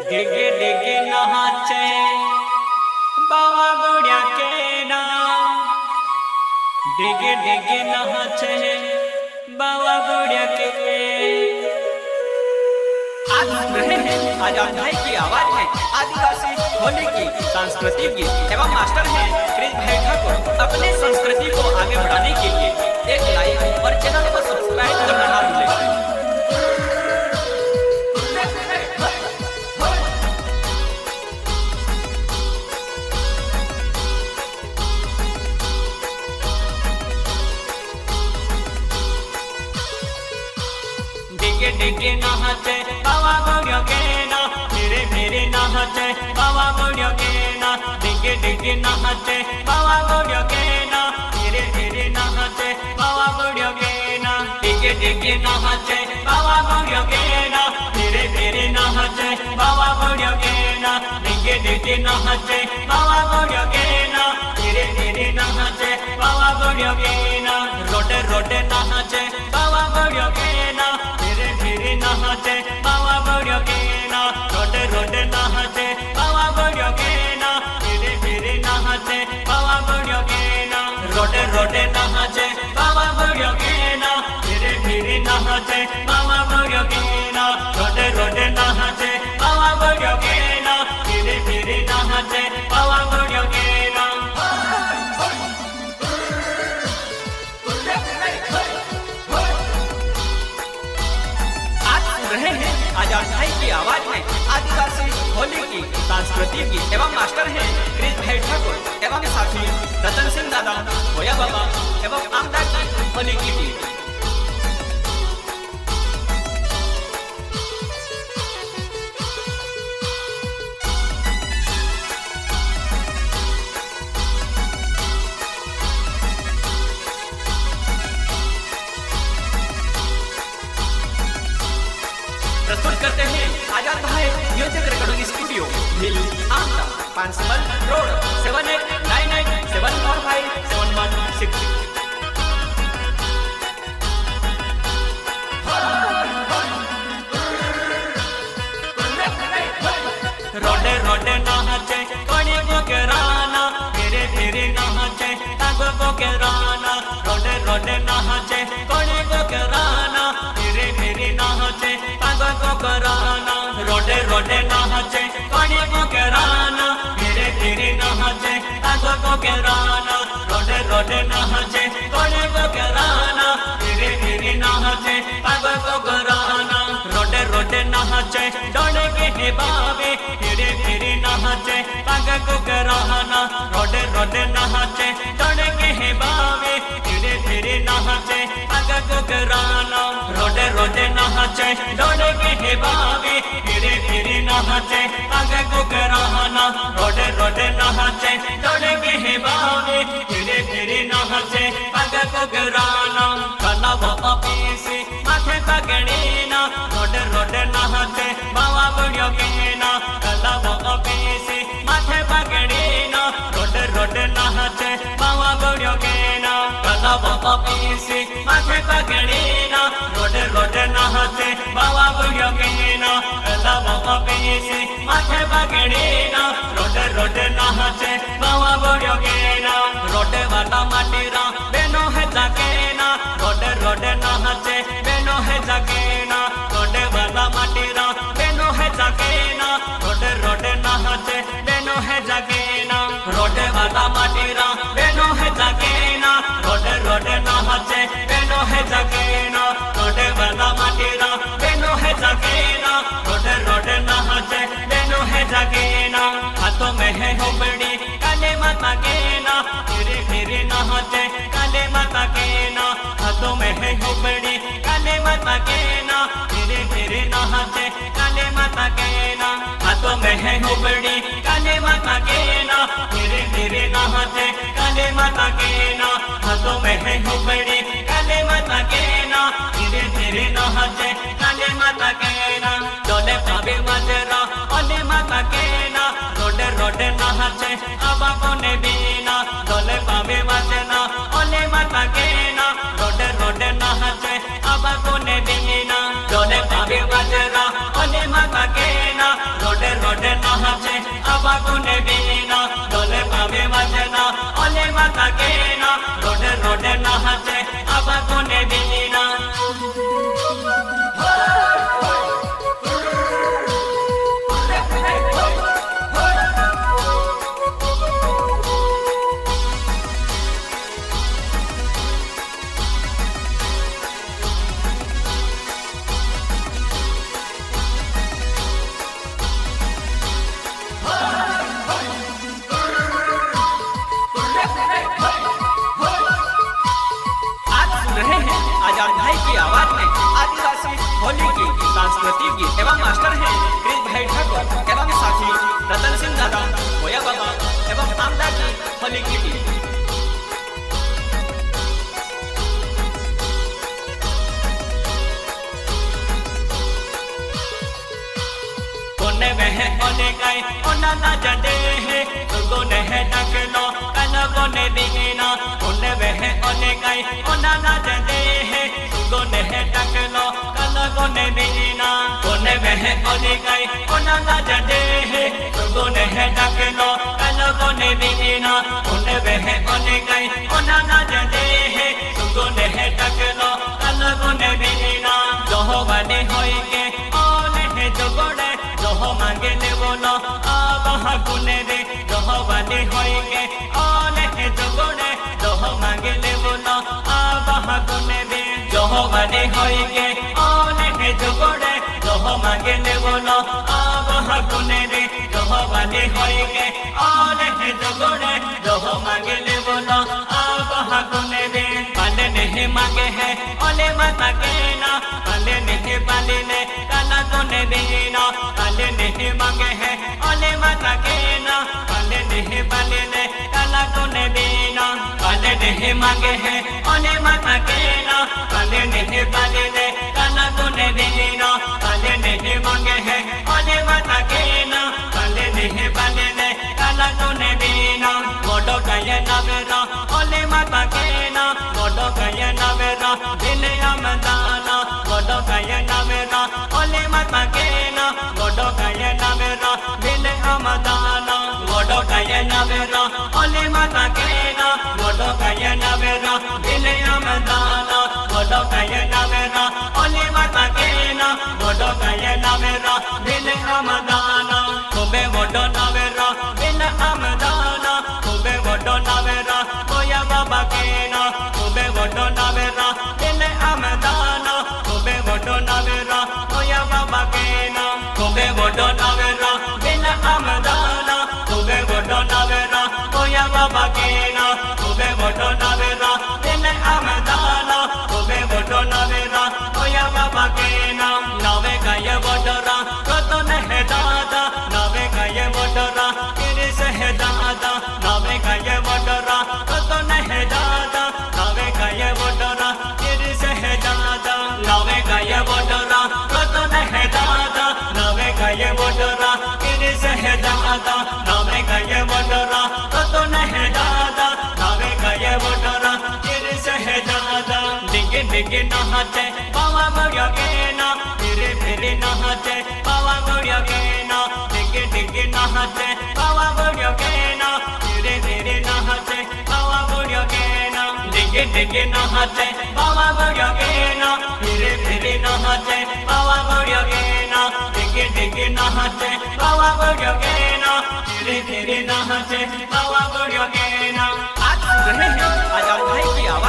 डिगे डिगे नहाचे बाबा बुढ़िया के नाम। डिगे डिगे नहाचे बाबा बुढ़िया के। आज सुन रहे हैं आजाद भाई की आवाज में आदिवासी होली की सांस्कृतिक गीत एवं मास्टर हैं कृष भाई ठाकुर। अपने संस्कृति को आगे बढ़ाने के लिए एक लाइक और चैनल को सब्सक्राइब करना ना भूलें। डिगे डिगे नहाचे बाबा बुढ़िया के ना, मेरे मेरे नहाचे बाबा बुढ़िया के ना। डिगे डिगे नहाचे बाबा बुढ़िया के ना, मेरे मेरे नहाचे बाबा बुढ़िया के ना। डिगे डिगे नहाचे बाबा बुढ़िया के ना, मेरे मेरे नहाचे बाबा बुढ़िया के ना। डिगे डिगे नहाचे बाबा बुढ़िया के ना, मेरे मेरे नहाचे बाबा बुढ़िया के ना। रोडे रोडे नहाचे बाबा बुढ़िया के ना, मेरे नहाचे बाबा बुढ़िया के ना। रोडे रोडे नहाचे बाबा बुढ़िया के ना, मेरे नहाचे बाबा बुढ़िया के ना। रोडे रोडे नहाचे बाबा बुढ़िया के ना, मेरे नहाचे बाबा बुढ़िया के ना। रोडे रोडे नहाचे बाबा बुढ़िया के ना, मेरे नहाचे बाबा बुढ़िया के ना। रहे हैं आजाद भाई की आवाज में आदिवासी होली की सांस्कृतिक गीत एवं मास्टर हैं कृष भाई ठाकुर एवं साथी रतन सिंह दादा, भोया बाबा एवं आमदा की होली की गीत। प्रस्तुत करते हैं आजाद भाई म्यूजिक रिकॉर्डिंग स्टूडियो हिल आमदा, पांसमल रोड 7898745716। रोडे रोडे नहाचे कोणी को कराना, मेरे मेरे नहाचे तागो को कराना। रोडे रोडे नहाचे कोणी को कराना, मेरे मेरे नहाचे तागो को कराना। रोडे रोडे नहाचे कोणी को कराना, मेरे मेरे नहाचे तागो को कराना। रोडे रोडे नहाचे कोणी को कराना, मेरे मेरे नहाचे तागो को कराना। रोडे रोडे नहाचे डोले के हे बाबे, मेरे मेरे नहाचे तागो को कराना। रोडे रोडे नहाचे डोले के हे बाबे, मेरे मेरे नहाचे तागो को कराना। रोडे रोडे नहाचे डोले के हे बाबे, मेरे मेरे नहाचे तागो को कराना। रोडे रोडे नहाचे डोले के हे बाबे, मेरे मेरे नहाचे तागो को कराना। कला वो अपीसी माथे पगड़ीना, रोडे रोडे नहाचे बाबा बुढ़िया के ना। कला वो अपीसी माथे पगड़ीना, रोडे रोडे नहाचे बाबा बुढ़िया के ना। कला वो अपीसी माथे पगड़ीना, रोडे रोडे नहाचे बाबा बुढ़िया के ना। कला वो अपीसी माथे पगड़ीना, रोडे रोडे नहाचे बाबा बुढ़िया के ना। रोडे वाला माटीरा बेनो है जाके ना, रोडे रोडे नहाचे बेनो है जाके ना। रोडे वाला माटीरा बेनो है जाके ना, रोडे रोडे नहाचे बेनो है जाके ना। रोडे वाला माटीरा बेनो है जाके ना, रोडे रोडे नहाचे बेनो है जाके ना। रोडे वाला माटीरा बेनो है जाके ना, रोडे रोडे नहाचे बेनो है जाके ना। हाथों में है होबड़ी काले माता के ना, मेरे मेरे नहाचे काले माता के ना। हाथों में है होबड़ी काले माता के ना, मेरे मेरे नहाचे काले माता के ना। हाथों में है होबड़ी काले माता के ना, मेरे मेरे नहाचे काले माता के ना। हाथों में है होबड़ी काले माता के ना, मेरे मेरे नहाचे काले माता के ना। डोले पावे मजरा ओले माता के ना, रोडे रोडे नहाचे आबा कोने बीना। डोले पावे मजरा ओले माता के ना, रोडे रोडे नहाचे आबा कोने बीना। डोले पावे मजरा ओले माता के ना, रोडे गुने बिना डोले पावे बजना ओले माता के ना रोडे रोडे नहाचे अब गुने बिना आजाद भाई की आवाज में आदिवासी होली की सांस्कृतिक गीत एवं मास्टर हैं कृष भाई ठाकुर एवं साथी रतन सिंह दादा भोया बाबा एवं आमदा की होली की टीम कोने में है कोने गए ओना ना जडे है गोने है डकनो कन गोने बिगिना कोने में है कोने गए ओना ना जडे है गोने है डकनो कन गोने बिगिना कोने में है कोने गए ओना ना जडे है गोने है डकनो कन गोने बिगिना कोने में है कोने गए ओना ना जडे है गोने है डकनो कन गोने बिगिना जोहो बने होई के ओने है जोगोड़े जोहो मांगे ने बोलो आबहा गुने रे जोहो वाले होएंगे ओले है जोगोड़े जोहो मांगे ने बोलो आबहा गुने रे जोहो वाले होएंगे ओले है जोगोड़े जोहो मांगे ने बोलो आबहा गुने रे जोहो वाले होएंगे ओले है जोगोड़े जोहो मांगे ने बोलो आबहा गुने रे पाले नहीं मांगे है ओले माता के ना पाले नहीं पाले ने काला गुने देना पाले नहीं मांगे है ओले माता के ना पाले नहीं पाले ने काला गुने देना पाले नहीं मांगे है ओले माता के ना पाले नहीं पाले ने काला गुने देना पाले नहीं मांगे है ओले माता के ना पाले नहीं पाले ने काला गुने देना मोडो कये नवेरा ओले माता के ना मोडो कये नवेरा दिले आमदाना मोडो कये नवेरा ओले माता के ना मोडो कये नवेरा दिले आमदाना मोडो कये नवेरा ओले माता के ना मोडो कये नवेरा दिले आमदाना मोडो कये नवेरा ओले माता के ना मोडो कये नवेरा दिले आमदाना खूबे मोडो नवेरा दिले आमदाना खूबे मोडो नवेरा बोया बाबा के ना खूबे मोडो नवेरा दिले आमदाना खूबे मोडो नवेरा बोया बाबा के ना खूबे मोडो नवेरा दिले आमदाना खूबे मोडो नवेरा बोया बाबा के ना खूबे मोडो नवेरा दिले आमदाना खूबे मोडो नवेरा बोया बाबा के ना नवे गाये मोडरा तो नहीं दादा नवे गाये मोडरा तेरे से है दादा नवे गाये मोडरा तो नहीं दादा नवे गाये मोडरा तेरे से है दादा नवे गाये मोडरा तो नहीं दादा नवे गाये मोडरा तेरे से है दादा नवे गाये मोडरा तो नहीं दादा नवे गाये मोडरा तेरे से है दादा डिगे डिगे नहाते बाबा बढ़िया के ना फिरे फिरे नहाते बाबा बढ़िया के ना डिगे डिगे नहाते बाबा बढ़िया के ना फिरे फिरे नहाते बाबा बढ़िया के ना डिगे डिगे नहाते बाबा बढ़िया के ना फिरे फिरे नहाते बाबा बढ़िया के ना डिगे डिगे नहाते बाबा बढ़िया के ना फिरे फिरे नहाते बाबा बढ़िया के ना आज सुन रहे हैं आजाद भाई की आवाज